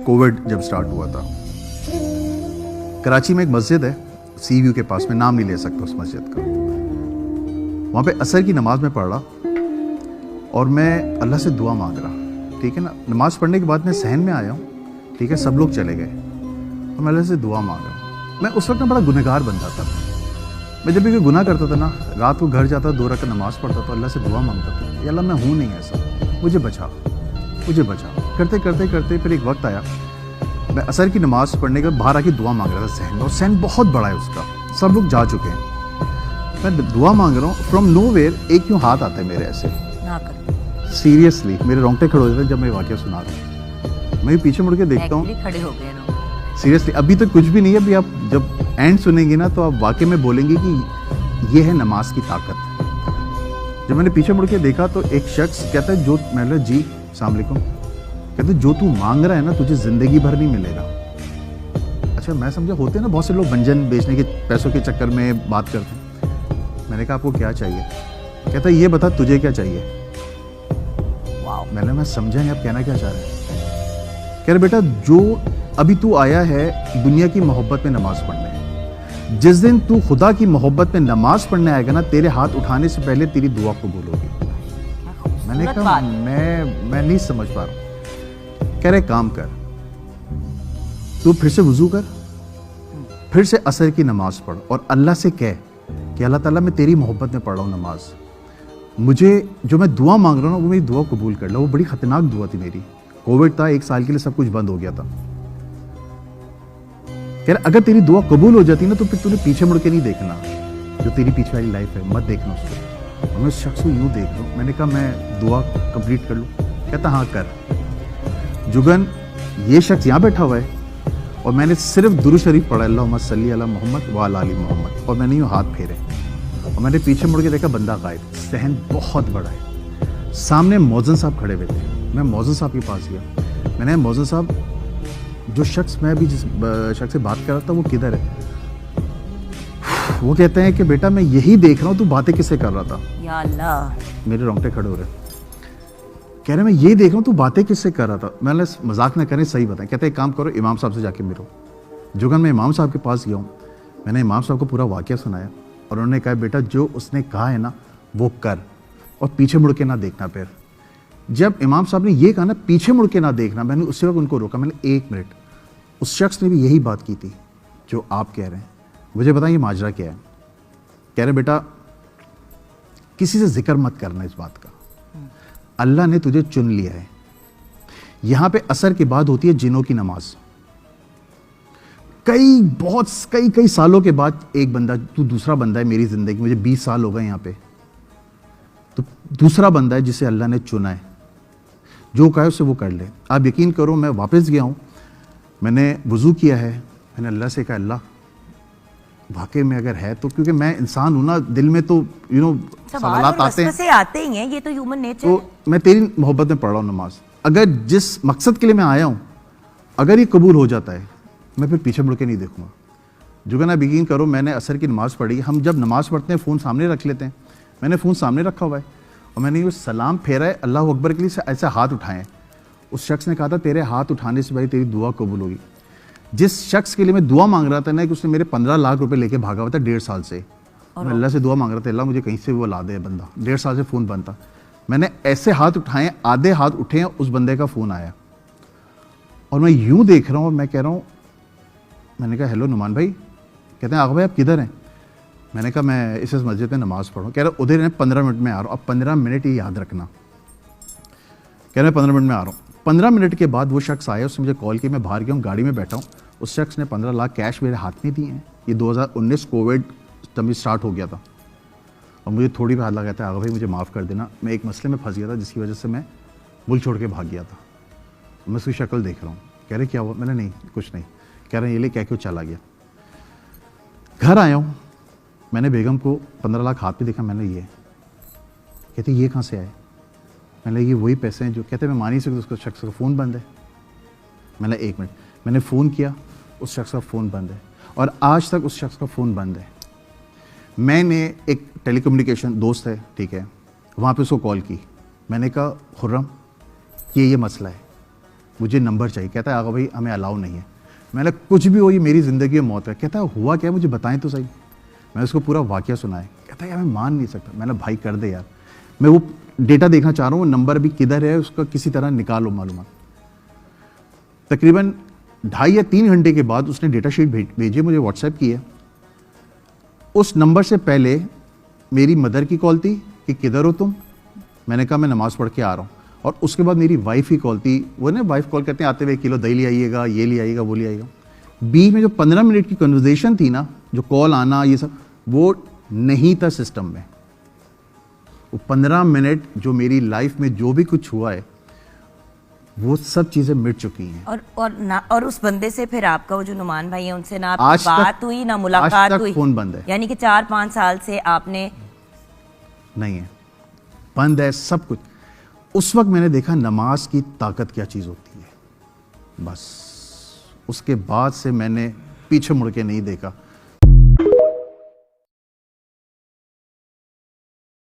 Covid जब start हुआ था, कराची में एक मस्जिद है सी व्यू के पास, में नाम नहीं ले सकता उस मस्जिद का। वहाँ पे असर की नमाज में पढ़ रहा और मैं अल्लाह से दुआ मांग रहा, ठीक है ना। नमाज पढ़ने के बाद मैं सहन में आया हूँ, ठीक है, सब लोग चले गए और मैं अल्लाह से दुआ मांग रहा हूँ। मैं उस वक्त में बड़ा गुनहगार बंदा था। मैं जब भी कोई गुनाह करता था ना, रात को घर जाता 2 रकात नमाज पढ़ता था, अल्लाह से दुआ मांगता था, या अल्लाह मैं हूँ नहीं ऐसा, मुझे बचा, मुझे बचा। करते करते करते फिर एक वक्त आया, मैं असर की नमाज पढ़ने के बाद बाहर आके दुआ मांग रहा था सहन में, और सहन बहुत बड़ा है उसका, सब लोग जा चुके हैं। मैं दुआ मांग रहा हूँ, फ्रॉम नोवेयर एक यूँ हाथ आता है मेरे ऐसे, सीरियसली मेरे रोंगटे खड़े हो जाते जब मैं वाक़या सुना रहा हूँ। मैं पीछे मुड़ के देखता हूँ, खड़े हो गए ना। सीरियसली अभी तो कुछ भी नहीं है, अभी आप जब एंड सुनेंगे ना तो आप वाकई में बोलेंगे कि ये है नमाज की ताकत। जब मैंने पीछे मुड़ के देखा तो एक शख्स कहता है, जो मैंने जी अस्सलाम वालेकुम, कहते जो तू मांग रहा है ना तुझे ज़िंदगी भर नहीं मिलेगा। अच्छा, मैं समझा होते हैं ना बहुत से लोग व्यंजन बेचने के पैसों के चक्कर में बात करते हैं। मैंने कहा आपको क्या चाहिए? कहता ये बता तुझे क्या चाहिए। मैं समझा नहीं आप कहना क्या चाह रहे हैं। कह रहे बेटा जो अभी तू आया है दुनिया की मोहब्बत में नमाज पढ़ने, जिस दिन तू खुदा की मोहब्बत में नमाज पढ़ने आएगा ना, तेरे हाथ उठाने से पहले तेरी दुआ कबूल होगी। मैंने कहा मैं नहीं समझ पा रहा। कह रहे काम कर, तू फिर से वुजू कर, फिर से असर की नमाज पढ़ और अल्लाह से कह कि अल्लाह ताला मैं तेरी मोहब्बत में पढ़ रहा हूँ नमाज, मुझे जो मैं दुआ मांग रहा हूँ ना वो मेरी दुआ कबूल कर लो। वो बड़ी खतरनाक दुआ थी मेरी। कोविड था, 1 साल के लिए सब कुछ बंद हो गया था। कह रहे अगर तेरी दुआ कबूल हो जाती ना तो फिर तूने पीछे मुड़ के नहीं देखना, जो तेरी पीछे वाली लाइफ है मत देखना उसको। और मैं उस शख्स को यूँ देख रहा हूँ। मैंने कहा मैं दुआ कंप्लीट कर लूँ? कहता हाँ कर। जुगन ये शख्स यहाँ बैठा हुआ है और मैंने सिर्फ दुरूद शरीफ पढ़ा, अल्लाहुम्मा सल्ली अला मोहम्मद व अला आली मोहम्मद, और मैंने यूँ हाथ फेरे और मैंने पीछे मुड़ के देखा बंदा गायब। सहन बहुत बड़ा है। सामने मौजन साहब खड़े हुए थे। मैं मौजन साहब के पास गया। मैंने मौजन साहब, जो शख्स मैं अभी जिस शख्स से बात कर रहा था वो किधर है? वो कहते हैं कि बेटा मैं यही देख रहा हूँ तू बातें किससे कर रहा था। या अल्लाह, मेरे रोंगटे खड़े हो रहे। कह रहे मैं ये देख रहा हूँ तू बातें किससे कर रहा था। मैंने मजाक न करें, सही बताएं। कहते एक काम करो, इमाम साहब से जाके मिलो। जुगन मैं इमाम साहब के पास गया हूँ। मैंने इमाम साहब को पूरा वाक़या सुनाया और उन्होंने कहा बेटा जो उसने कहा है ना वो कर और पीछे मुड़ के ना देखना। फिर जब इमाम साहब ने ये कहा ना पीछे मुड़ के ना देखना, मैंने उसी वक्त उनको रोका। मैंने 1 मिनट, उस शख्स ने भी यही बात की थी जो आप कह रहे हैं, मुझे बताएं ये माजरा क्या है? कह रहे बेटा किसी से जिक्र मत करना इस बात का, अल्लाह ने तुझे चुन लिया है। यहाँ पे असर के बाद होती है जिनों की नमाज। कई सालों के बाद एक बंदा, तू दूसरा बंदा है मेरी ज़िंदगी, मुझे 20 साल हो गए यहाँ पे, तो दूसरा बंदा है जिसे अल्लाह ने चुना है। जो कहा उससे वो कर ले। आप यकीन करो मैं वापस गया हूँ, मैंने वज़ू किया है, मैंने अल्लाह से कहा अल्लाह वाकई में अगर है तो, क्योंकि मैं इंसान हूँ ना, दिल में तो सवालात आते ही हैं, ये तो ह्यूमन नेचर है। तो मैं तेरी मोहब्बत में पढ़ रहा हूँ नमाज, अगर जिस मकसद के लिए मैं आया हूँ अगर ये कबूल हो जाता है मैं फिर पीछे मुड़ के नहीं देखूंगा। जो कि ना यकीन करो मैंने असर की नमाज़ पढ़ी। हम जब नमाज़ पढ़ते हैं फ़ोन सामने रख लेते हैं, मैंने फ़ोन सामने रखा हुआ है और मैंने ये सलाम फेरा है अल्लाह अकबर के लिए, ऐसे हाथ उठाए। उस शख्स ने कहा था तेरे हाथ उठाने से भाई तेरी दुआ कबूल होगी। जिस शख्स के लिए मैं दुआ मांग रहा था ना, कि उसने मेरे 15 लाख रुपए लेके भागा हुआ था 1.5 साल से, मैं अल्लाह से दुआ मांग रहा था अल्लाह मुझे कहीं से वो ला दे बंदा। 1.5 साल से फ़ोन बंद था। मैंने ऐसे हाथ उठाए, आधे हाथ उठे हैं, उस बंदे का फ़ोन आया और मैं यूँ देख रहा हूँ और मैं कह रहा हूँ, मैंने कहा हेलो नुमान भाई। कहते हैं आगा भाई आप किधर हैं? मैंने कहा मैं इस मस्जिद में नमाज़ पढ़ूँ। कह रहा उधर है 15 मिनट में आ रहा हूँ। अब 15 मिनट ही याद रखना। कह रहे 15 मिनट में आ रहा हूँ। 15 मिनट के बाद वो शख्स आया, उसने मुझे कॉल की, मैं बाहर गया हूँ, गाड़ी में बैठा हूँ। उस शख्स ने 15 लाख कैश मेरे हाथ में दिए हैं। ये 2019 कोविड तब स्टार्ट हो गया था और मुझे थोड़ी भी हाथ लगा था आगा भाई मुझे माफ़ कर देना, मैं एक मसले में फंस गया था जिसकी वजह से मैं मुल्क छोड़ के भाग गया था। मैं उसकी शक्ल देख रहा हूँ। कह रहे क्या हुआ? मैंने नहीं कुछ नहीं। कह रहे ये ले क्या क्यों चला गया? घर आया हूँ, मैंने बेगम को 15 लाख हाथ में देखा। मैंने ये कहते ये कहाँ से आए? मैंने ये वही पैसे हैं जो, कहते मैं मान ही सकता उसका शख्स का फ़ोन बंद है। मैंने 1 मिनट, मैंने फ़ोन किया, उस शख्स का फ़ोन बंद है और आज तक उस शख्स का फ़ोन बंद है। मैंने एक टेलीकम्युनिकेशन दोस्त है, ठीक है, वहाँ पे उसको कॉल की। मैंने कहा खुर्रम ये मसला है। مجھے نمبر چاہیے. کہتا ہے آغا بھائی ہمیں الاؤ نہیں ہے. میں نے کچھ بھی ہو یہ میری زندگی میں موت ہے. کہتا ہے ہوا کیا مجھے بتائیں تو صحیح. میں اس کو پورا واقعہ سنایا. کہتا ہے یار میں مان نہیں سکتا. میں نے بھائی کر دے یار, میں وہ ڈیٹا دیکھنا چاہ رہا ہوں, وہ نمبر بھی کدھر ہے اس کا کسی طرح نکالو معلومات. تقریباً 2.5 یا 3 گھنٹے کے بعد اس نے ڈیٹا شیٹ بھیجی, مجھے واٹس ایپ کی ہے. اس نمبر سے پہلے میری مدر کی کال تھی کہ کدھر ہو تم. میں نے کہا میں نماز پڑھ کے آ رہا ہوں. اور اس کے بعد میری وائف کی کال تھی. وہ نا وائف کال کرتے ہیں آتے ہوئے 1 کلو دہی لے آئیے گا, یہ لے آئیے گا, وہ لے آئیے گا. بیچ میں جو 15 منٹ کی کنورزیشن تھی نا, جو کال آنا یہ سب, وہ نہیں تھا سسٹم میں. وہ 15 منٹ جو میری لائف میں جو بھی کچھ ہوا ہے وہ سب چیزیں مٹ چکی ہیں. اور اس بندے سے پھر آپ کا وہ جو نعمان بھائی ہیں ان سے نہ آپ آج کی تک- بات ہوئی نہ ملاقات آج تک ہوئی, فون بند ہے. یعنی کہ 4-5 سال سے آپ نے نہیں ہے, بند ہے سب کچھ. اس وقت میں نے دیکھا نماز کی طاقت کیا چیز ہوتی ہے. بس اس کے بعد سے میں نے پیچھے مڑ کے نہیں دیکھا.